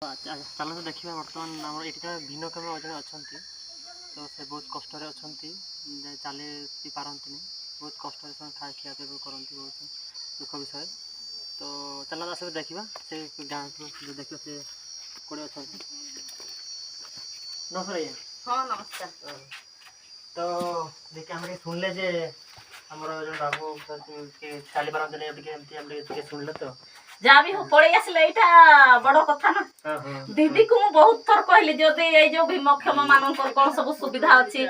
ଚାଲନ୍ତୁ ଦେଖିବା ବର୍ତ୍ତମାନ ଆମର ଏଠି ଜଣେ ଭିନ୍ନକ୍ଷମ ଜଣେ ଅଛନ୍ତି। ତ ସେ ବହୁତ କଷ୍ଟରେ ଅଛନ୍ତି, ଚାଲି ବି ପାରନ୍ତିନି, ବହୁତ କଷ୍ଟରେ ସେମାନେ ଖିଆ ପିଆ କରନ୍ତି, ବହୁତ ଦୁଃଖ ବିଷୟ। ତ ଚାଲନ୍ତୁ ଆସିକି ଦେଖିବା ସେ ଗାଁକୁ ଦେଖିବା ସେ କୋଉଠି ଅଛନ୍ତି। ନମସ୍କାର ଆଜ୍ଞା। ହଁ ନମସ୍କାର। ତ ଦେଖି ଆମେ ଟିକେ ଶୁଣିଲେ ଯେ ଆମର ଜଣେ ବାବୁ ଚାଲି ପାରନ୍ତିନି, ଟିକେ ଏମିତି ଆମେ ଟିକେ ଶୁଣିଲେ ତ ଯାହା ବି ହଉ ପଳେଇ ଆସିଲେ, ଏଇଟା ବଡ କଥା ନା। ଦିଦିକୁ ମୁଁ ବହୁତ ଥର କହିଲି ଯଦି ଏଇ ଯୋଉ ଭିନ୍ନକ୍ଷମ ମାନଙ୍କର କଣ ସବୁ ସୁବିଧା ଅଛି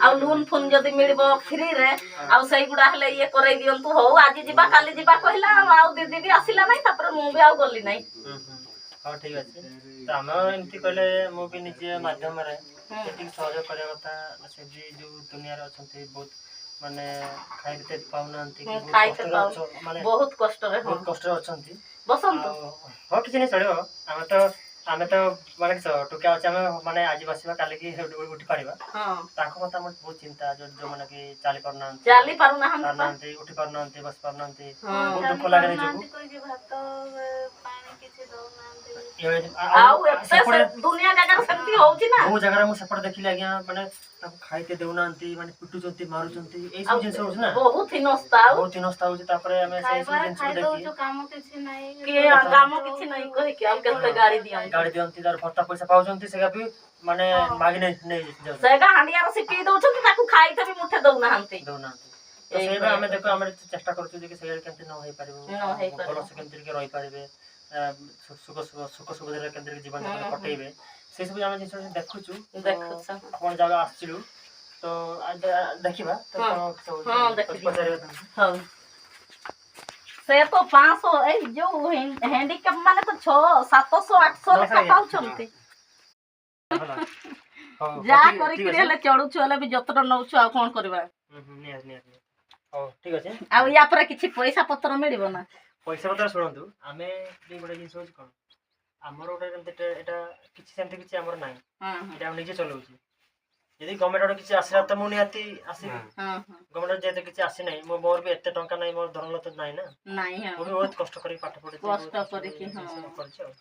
ଆଉ ଲୋନ୍ ଫୋନ୍ ଯଦି ମିଳିବ ଫ୍ରିରେ ଆଉ ସେଇଗୁଡା ହେଲେ ଇଏ କରେଇ ଦିଅନ୍ତୁ। ହଉ ଆଜି ଯିବା କାଲି ଯିବା କହିଲା, ଆଉ ଦିଦି ବି ଆସିଲା ନାହିଁ, ତାପରେ ମୁଁ ବି ଆଉ ଗଲି ନାହିଁ। ହଉ ଠିକ ଅଛି। ତ ଆମେ ଏମିତି କହିଲେ ମୁଁ ବି ନିଜେ ମାଧ୍ୟମରେ ଯେତିକି ସହଯୋଗ କରିବା କଥା, ସେଠି ଯୋଉ ଦୁନିଆରେ ଅଛନ୍ତି ବହୁତ ମାନେ ଖାଇତେ ପାଉନାହାନ୍ତି, ବହୁତ କଷ୍ଟରେ ଅଛନ୍ତି। ବସନ୍ତୁ। ହଁ କିଛି ନାହିଁ, ଚଳିବ। ଆମେ ତ ମାନେ ଟୋକା ଅଛି, ଆମେ ମାନେ ଆଜି ବସିବା କାଲିକି ଉଠି ପାରିବା। ତାଙ୍କ କଥା ଆମର ବହୁତ ଚିନ୍ତା, ଯୋଉମାନେ କି ଚାଲି ପାରୁନାହାନ୍ତି, ଉଠି ପାରୁନାହାନ୍ତି, ବସି ପାରୁନାହାନ୍ତି, ବହୁତ ଦୁଃଖ ଲାଗେ ନିଜକୁ। ବହୁ ଜାଗାରେ ମୁଁ ସେପଟେ ଦେଖିଲି ଆଜ୍ଞା, ମାନେ ତାକୁ ଖାଇତେ ଦେଉନାହାନ୍ତି, ମାନେ ପିଟୁଛନ୍ତି, ମାରୁଛନ୍ତି, ଏଇ ସବୁ ଜିନିଷ ହଉଛି ନା, ବହୁତ ହିନସ୍ତା ହଉଛି। ତାପରେ ଆମେ ସେଇ ସବୁ ଜିନିଷ ଦେଖି କାମ କିଛି ନାହିଁ କହିକି ଆଉ କେତେ ଗାଳି ଦିଅନ୍ତି, ତାର ଭତ୍ତା ପଇସା ପାଉଛନ୍ତି, ସେଟା ବି ମାନେ ମାଗି ନେଇ ସେଟା ହାଣ୍ଡିଆର ସିଟି ଦଉଛନ୍ତି, ତାକୁ ଖାଇତେ ବି ମୁଠେ ଦଉନାହାନ୍ତି। ତ ସେଇଟା ଆମେ ଆମେ ଚେଷ୍ଟା କରୁଛୁ ଯେ ସେଇଟା କେମିତି ନ ହେଇପାରିବ, ଭଲସେ କେମିତି ଟିକେ ରହିପାରିବେ, ସୁଖ ସୁବିଧାରେ କେମିତି ଜୀବନ ଯାପନ କଟେଇବେ, ସେ ସବୁ ଆମେ ଜିନିଷ ଦେଖୁଛୁ। ଆପଣ ଜାଗା ଆସିଛୁ ତ ଦେଖିବା। ସେ ତ 500 ଏଇ ଯୋଉ ହ୍ୟାଣ୍ଡିକ୍ୟାପ ମାନେ ତ 600 700 ଲେଖା ପାଉଛନ୍ତି। ଯାହା କରିକି ହେଲେ ଚଢୁଛୁ, ହେଲେ ବି ଯତ୍ନ ନଉଛୁ, ଆଉ କଣ କରିବା। ହଉ ଠିକ ଅଛି। ଆଉ ୟା ପରେ କିଛି ପଇସା ପତ୍ର ମିଳିବ ନା? ପଇସା ପତ୍ର ଶୁଣନ୍ତୁ, ଆମେ ଗୋଟେ ଜିନିଷ ହଉଛି କଣ, ଆମର ଗୋଟେ ଏଇଟା କିଛି ସେମିତି କିଛି ଆମର ନାହିଁ, ଏଇଟା ଆମେ ନିଜେ ଚଲଉଛୁ। ଯଦି ଗଭର୍ଣ୍ଣମେଣ୍ଟ କିଛି ଆସିଲା ତ ମୁଁ ନିହାତି ଆସିବି। ଗଭର୍ଣ୍ଣମେଣ୍ଟ ଯେହେତୁ କିଛି ଆସିନାହିଁ, ମୋର ବି ଏତେ ଟଙ୍କା ନାହିଁ, ମୋର ଧନଲତା ନାହିଁ ନା, ମୁଁ ବି ବହୁତ କଷ୍ଟ କରିକି ପାଠ ପଢିଛି ଆଉ।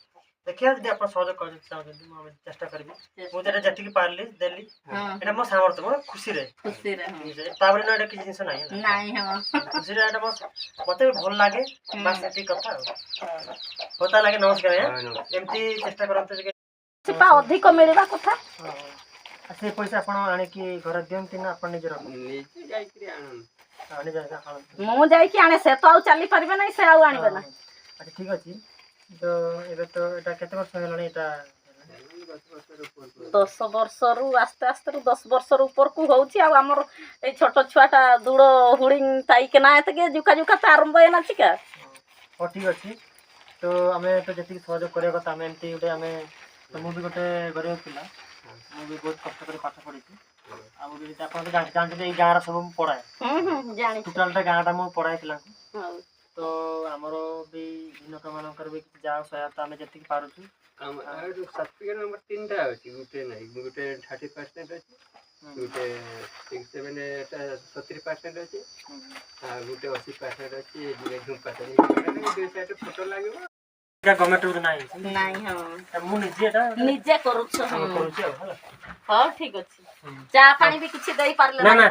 ଦେଖିବା ଯଦି ଆପଣ ସହଯୋଗ କରିବାକୁ ଚାହୁଁଛନ୍ତି, ମୁଁ ଆମେ ଚେଷ୍ଟା କରିବି। ମୁଁ ଯେଟା ଯେତିକି ପାରିଲି ଦେଲି, ଏଇଟା ମୋ ସାମର୍ଥ୍ୟ, ମୋ ଖୁସିରେ। ତାପରେ ଏଇଟା କିଛି ଜିନିଷ ନାହିଁ, ଖୁସିରେ ଏଇଟା ମତେ ଭଲ ଲାଗେ, ବାସ୍ ସେତିକି କଥା ଆଉ। ହଉ ତାହେଲେ ନମସ୍କାର। ଏମିତି ଚେଷ୍ଟା କରନ୍ତୁ ଅଧିକ ମିଳିବା କଥା। ସେ ପଇସା ଆପଣ ଆଣିକି ଘରେ ଦିଅନ୍ତି ନା ଆପଣ ନିଜର? ମୁଁ ଯାଇକି ଆଣେ, ସେ ତ ଆଉ ଚାଲି ପାରିବେ ନାହିଁ, ସେ ଆଉ ଆଣିବେ ନା। ଆଚ୍ଛା ଠିକ ଅଛି। ତ ଏବେ ତ ଏଇଟା କେତେ ବର୍ଷ ହେଇଗଲାଣି? ଏଇଟା 10 ବର୍ଷରୁ ଆସ୍ତେ ଆସ୍ତେ 10 ବର୍ଷର ଉପରକୁ ହଉଛି। ଆଉ ଆମର ଏଇ ଛୋଟ ଛୁଆଟା ଦୂର ହୁଡିଂ ଥାଇକି ନା ଏତିକି ଜୁକା ତ ଆରମ୍ଭ ହେଇନାଚିକା। ହଉ ଠିକ ଅଛି। ତ ଆମେ ତ ଯେତିକି ସହଯୋଗ କରିବା କଥା, ଆମେ ଏମିତି ଗୋଟେ ମୁଁ ବି ଗୋଟେ ଗରିବ ପିଲା, ମୁଁ ବି ବହୁତ କଷ୍ଟ କରି ପାଠ ପଢିଛି। ଆଉ ବି ଆପଣ ତ ଜାଣିଛନ୍ତି ଏଇ ଗାଁର ସବୁ ମୁଁ ପଢାଏ, ଟୋଟାଲଟା ଗାଁଟା ମୁଁ ପଢାଏ ପିଲାଙ୍କୁ। ତ ଆମର ବି ଭିନ୍ନକ୍ଷମ ମାନଙ୍କର ବି ଯାହା ସହାୟତା ଆମେ ଯେତିକି ପାରୁଛୁ। ସାର୍ଟିଫିକେଟ ନମ୍ବର 3ଟା ଅଛି, ଗୋଟେ ନାହିଁ, ଗୋଟେ 30% ଅଛି, ଗୋଟେ 70% ଅଛି, ଆଉ ଗୋଟେ 80% ଅଛି। ଫଟୋ ଲାଗିବ। ଗଭର୍ଣ୍ଣମେଣ୍ଟ ନାହିଁ, ମୁଁ ନିଜେ କରୁଛି ଆଉ। ହଉ ଠିକ ଅଛି। ଚା ପାଣି ବି କିଛି ଦେଇପାରିଲେ ନା?